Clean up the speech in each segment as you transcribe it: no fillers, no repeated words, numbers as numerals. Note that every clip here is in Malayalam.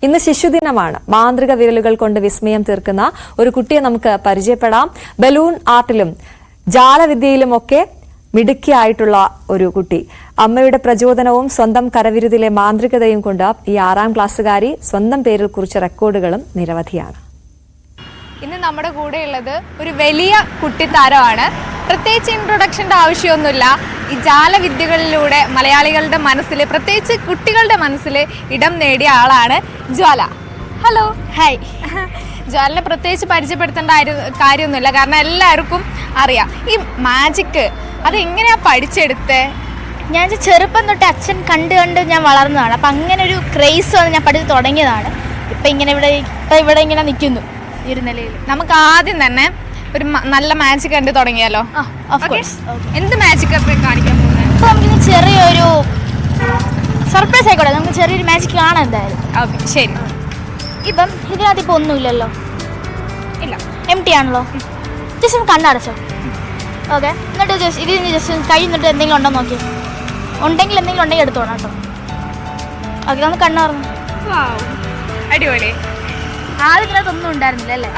ഇന്ന് ശിശുദിനമാണ്. മാന്ത്രിക വിരലുകൾ കൊണ്ട് വിസ്മയം തീർക്കുന്ന ഒരു കുട്ടിയെ നമുക്ക് പരിചയപ്പെടാം. ബലൂൺ ആർട്ടിലും ജാലവിദ്യയിലുമൊക്കെ മിടുക്കിയായിട്ടുള്ള ഒരു കുട്ടി. അമ്മയുടെ പ്രചോദനവും സ്വന്തം കരവിരുതിലെ മാന്ത്രികതയും കൊണ്ട് ഈ 6ാം ക്ലാസ്സുകാരി സ്വന്തം പേരിൽ കുറിച്ച റെക്കോർഡുകളും നിരവധിയാണ്. ഇന്ന് നമ്മുടെ കൂടെയുള്ളത് ഒരു വലിയ കുട്ടിത്താരമാണ്. പ്രത്യേകിച്ച് ഇൻട്രൊഡക്ഷൻ്റെ ആവശ്യമൊന്നുമില്ല. ഈ ജാലവിദ്യകളിലൂടെ മലയാളികളുടെ മനസ്സിൽ, പ്രത്യേകിച്ച് കുട്ടികളുടെ മനസ്സിൽ ഇടം നേടിയ ആളാണ് ജ്വാല. ഹലോ. ഹായ്. ജ്വാലിനെ പ്രത്യേകിച്ച് പരിചയപ്പെടുത്തേണ്ട കാര്യമൊന്നുമില്ല, കാരണം എല്ലാവർക്കും അറിയാം. ഈ മാജിക്ക് അതെങ്ങനെയാ പഠിച്ചെടുത്തേ? ഞാൻ ചെറുപ്പം തൊട്ട് അച്ഛൻ കണ്ട് ഞാൻ വളർന്നതാണ്. അപ്പം അങ്ങനെ ഒരു ക്രേസ് വന്ന് ഞാൻ പഠിച്ച് തുടങ്ങിയതാണ്. ഇപ്പം ഇവിടെ ഇങ്ങനെ നിൽക്കുന്നു ഈ ഒരു നിലയിൽ. നമുക്ക് ആദ്യം തന്നെ ഒരു നല്ല മാജിക് കണ്ട് തുടങ്ങിയാലോ? എന്ത് മാജിക് കാണിക്കാൻ പോകുന്നത്? അപ്പോൾ നമുക്കിനി ചെറിയൊരു സർപ്രൈസ് ആയിക്കോട്ടെ. നമുക്ക് ചെറിയൊരു മാജിക് കാണാം എന്തായാലും. ഓക്കെ, ശരി. ഇപ്പം ഇതിനകത്ത് ഇപ്പോൾ ഒന്നുമില്ലല്ലോ. ഇല്ല, എം ടി ആണല്ലോ. ജസ്റ്റ് ഒന്ന് കണ്ണടച്ചോ. ഓക്കെ, എന്നിട്ട് ജസ്റ്റ് കഴിയുന്നിട്ട് എന്തെങ്കിലും ഉണ്ടോ നോക്കി. ഉണ്ടെങ്കിൽ എന്തെങ്കിലും ഉണ്ടെങ്കിൽ എടുത്തോണം കേട്ടോ. ഓക്കെ, നമുക്ക് കണ്ണുറന്നു. അടിപൊളി. ആദ്യം ഇതിനകത്തൊന്നും ഉണ്ടായിരുന്നില്ല അല്ലേ?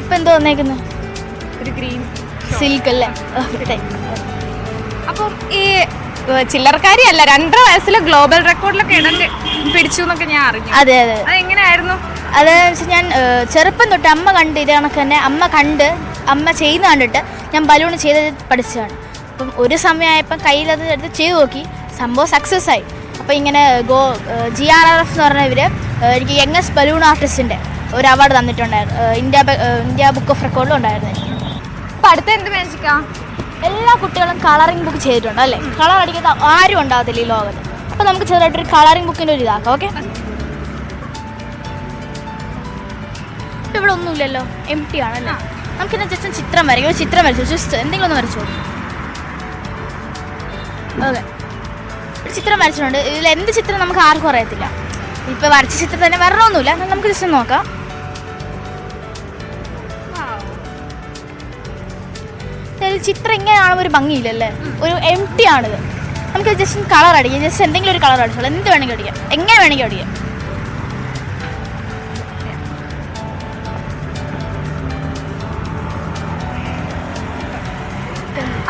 ഇപ്പം എന്തോ വന്നേക്കുന്നത്? ഒരു ഗ്രീൻ സിൽക്ക് അല്ലേ? അപ്പം ഈ ചില്ലറക്കാരി അല്ല, 2.5 വയസ്സിൽ ഗ്ലോബൽ റെക്കോർഡിലൊക്കെ ഇടം പിടിച്ചു എന്നൊക്കെ ഞാൻ അറിഞ്ഞു. അതെ അതെ. അതെങ്ങനെയായിരുന്നു? അതെന്ന് വെച്ചാൽ ഞാൻ ചെറുപ്പം തൊട്ട് അമ്മ കണ്ട് ഇതേ കണക്ക് തന്നെ അമ്മ ചെയ്യുന്ന കണ്ടിട്ട് ഞാൻ ബലൂൺ ചെയ്ത് പഠിച്ചതാണ്. അപ്പം ഒരു സമയമായപ്പം കയ്യിലത് എടുത്ത് ചെയ്ത് നോക്കി, സംഭവം സക്സസ് ആയി. അപ്പോൾ ഇങ്ങനെ GRRF എന്ന് പറഞ്ഞവർ എനിക്ക് യങ്ങസ്റ്റ് ബലൂൺ ആർട്ടിസ്റ്റിൻ്റെ ഒരു അവാർഡ് തന്നിട്ടുണ്ടായിരുന്നു. ഇന്ത്യ ബുക്ക് ഓഫ് റെക്കോർഡിലും ഉണ്ടായിരുന്നു എനിക്ക്. അപ്പം അടുത്ത എന്ത് മാജിക്കാ? എല്ലാ കുട്ടികളും കളറിംഗ് ബുക്ക് ചെയ്തിട്ടുണ്ട് അല്ലേ? കളർ അടിക്കാത്ത ആരും ഉണ്ടാകത്തില്ല ഈ ലോകത്ത്. അപ്പോൾ നമുക്ക് ചെറുതായിട്ടൊരു കളറിംഗ് ബുക്കിൻ്റെ ഒരു ഇതാക്കാം. ഓക്കെ, ഇപ്പം ഇവിടെ ഒന്നുമില്ലല്ലോ, എം ടി ആണല്ലോ. നമുക്കിന്ന് ജസ്റ്റ് ചിത്രം വരയ്ക്കും. ഒരു ചിത്രം വരച്ചു, ജസ്റ്റ് എന്തെങ്കിലും ഒന്ന് വരച്ചോളൂ. ഓക്കെ, ഒരു ചിത്രം വരച്ചിട്ടുണ്ട്. ഇതിൽ എന്ത് ചിത്രം നമുക്ക് ആർക്കും അറിയത്തില്ല. ഇപ്പോൾ വരച്ച ചിത്രം തന്നെ വരണമെന്നില്ല, നമുക്ക് ജസ്റ്റ് നോക്കാം. ചിത്രം ഇങ്ങനെയാണുമ്പോൾ ഒരു ഭംഗിയില്ലല്ലേ? ഒരു എം ടി ആണിത്. നമുക്ക് ജസ്റ്റ് കളർ അടിക്കാം. ജസ്റ്റ് എന്തെങ്കിലും ഒരു കളർ അടിച്ചോളൂ. എന്ത് വേണമെങ്കിൽ അടിക്കാം, എങ്ങനെ വേണമെങ്കിൽ അടിക്കാം.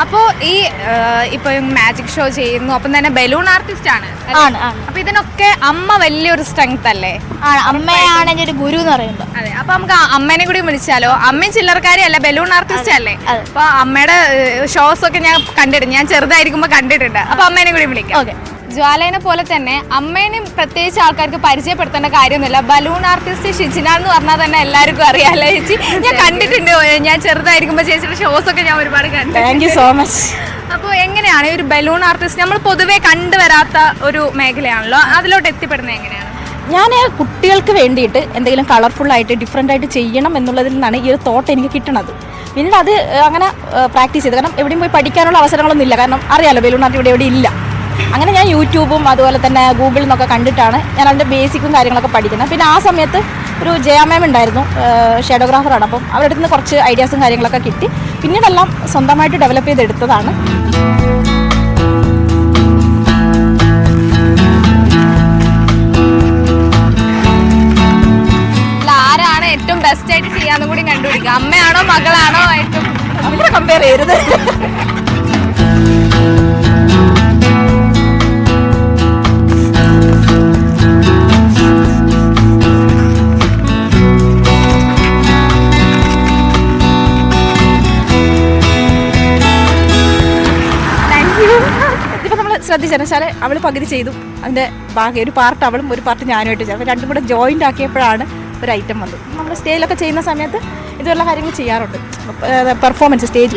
അപ്പോൾ ഈ ഇപ്പോൾ മാജിക് ഷോ ചെയ്യുന്നു, അപ്പം തന്നെ ബലൂൺ ആർട്ടിസ്റ്റ് ആണ്. അപ്പൊ ഇതിനൊക്കെ അമ്മ വലിയൊരു സ്ട്രെങ്ത് അല്ലേ? അമ്മയാണ് എൻ്റെ ഒരു ഗുരു എന്ന് പറയുമ്പോൾ. അതെ. അപ്പൊ നമുക്ക് അമ്മേനെ കൂടി വിളിച്ചാലോ? അമ്മയും ചില്ലറക്കാരി അല്ല, ബലൂൺ ആർട്ടിസ്റ്റ് അല്ലേ? അപ്പൊ അമ്മയുടെ ഷോസ് ഒക്കെ ഞാൻ കണ്ടിട്ടുണ്ട്, ഞാൻ ചെറുതായിരിക്കുമ്പോൾ കണ്ടിട്ടുണ്ട്. അപ്പൊ അമ്മേനെ കൂടി വിളിക്കാം. ഓക്കെ. ജ്വാലേനെ പോലെ തന്നെ അമ്മേനെയും പ്രത്യേകിച്ച് ആൾക്കാർക്ക് പരിചയപ്പെടുത്തേണ്ട കാര്യമൊന്നുമില്ല. ബലൂൺ ആർട്ടിസ്റ്റ് ഷിജിന എന്ന് പറഞ്ഞാൽ തന്നെ എല്ലാവർക്കും അറിയാമല്ലോ ചേച്ചി. ഞാൻ കണ്ടിട്ടുണ്ട്, ഞാൻ ചെറുതായിരിക്കുമ്പോൾ ചേച്ചിയുടെ ഷോസ് ഒക്കെ ഞാൻ ഒരുപാട് കണ്ടു. Thank you so much. അപ്പോൾ എങ്ങനെയാണ് ഒരു ബലൂൺ ആർട്ടിസ്റ്റ് നമ്മൾ പൊതുവെ കണ്ടുവരാത്ത ഒരു മേഖലയാണല്ലോ, അതിലോട്ട് എത്തിപ്പെടുന്നത് എങ്ങനെയാണ്? ഞാൻ കുട്ടികൾക്ക് വേണ്ടിയിട്ട് എന്തെങ്കിലും കളർഫുള്ളായിട്ട് ഡിഫറെൻ്റ് ആയിട്ട് ചെയ്യണം എന്നുള്ളതിൽ നിന്നാണ് ഈ ഒരു തോട്ട് എനിക്ക് കിട്ടുന്നത്. പിന്നീട് അത് അങ്ങനെ പ്രാക്ടീസ് ചെയ്ത്, കാരണം എവിടെയും പോയി പഠിക്കാനുള്ള അവസരങ്ങളൊന്നും ഇല്ല, കാരണം അറിയാമല്ലോ ബലൂൺ ആർട്ട് ഇവിടെ ഇല്ല. അങ്ങനെ ഞാൻ യൂട്യൂബും അതുപോലെ തന്നെ ഗൂഗിളിൽ നിന്നൊക്കെ കണ്ടിട്ടാണ് ഞാൻ അതിൻ്റെ ബേസിക്കും കാര്യങ്ങളൊക്കെ പഠിക്കുന്നത്. പിന്നെ ആ സമയത്ത് ഒരു ജയ മാം ഉണ്ടായിരുന്നു, ഷാഡോഗ്രാഫറാണ്. അപ്പം അവരുടെ അടുത്ത് നിന്ന് കുറച്ച് ഐഡിയാസും കാര്യങ്ങളൊക്കെ കിട്ടി. പിന്നീടെല്ലാം സ്വന്തമായിട്ട് ഡെവലപ്പ് ചെയ്തെടുത്തതാണ്. ആരാണ് ഏറ്റവും ബെസ്റ്റ് ആയിട്ട് ചെയ്യാന്നും കൂടി കണ്ടുപിടിക്കുക. അമ്മയാണോ മകളാണോ ഏറ്റവും? അങ്ങനെ കമ്പയർ ചെയ്യരുത്. ശ്രദ്ധിച്ചാൽ അവൾ പകുതി ചെയ്തു, അതിൻ്റെ ബാക്കി ഒരു പാർട്ട് അവളും ഒരു പാർട്ട് ഞാനുമായിട്ട് ചെയ്തു. അപ്പോൾ രണ്ടും കൂടെ ജോയിൻ്റ് ആക്കിയപ്പോഴാണ് ഒരു ഐറ്റം വന്നത്. നമ്മൾ സ്റ്റേജിലൊക്കെ ചെയ്യുന്ന സമയത്ത് ഇതുപോലുള്ള കാര്യങ്ങൾ ചെയ്യാറുണ്ട്, പെർഫോമൻസ്, സ്റ്റേജ്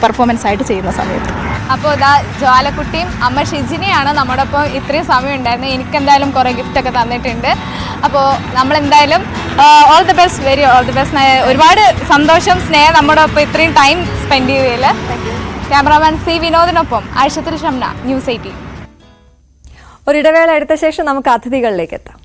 പെർഫോമൻസ് ആയിട്ട് ചെയ്യുന്ന സമയത്ത്. അപ്പോൾ ഇതാ ജ്വാലക്കുട്ടിയും അമ്മ ഷിജിനെയാണ് നമ്മുടെ ഒപ്പം ഇത്രയും സമയം ഉണ്ടായിരുന്നത്. എനിക്കെന്തായാലും കുറേ ഗിഫ്റ്റൊക്കെ തന്നിട്ടുണ്ട്. അപ്പോൾ നമ്മളെന്തായാലും all the best, very all the best. ഒരുപാട് സന്തോഷം, സ്നേഹം നമ്മുടെ ഒപ്പം ഇത്രയും ടൈം സ്പെൻഡ് ചെയ്തതിൽ. ക്യാമറാമാൻ സി വിനോദിനൊപ്പം ആയിഷത്തുൽ ഷംന, ന്യൂസ് 18. ഒരിടവേള എടുത്ത ശേഷം നമുക്ക് അതിഥികളിലേക്ക് എത്താം.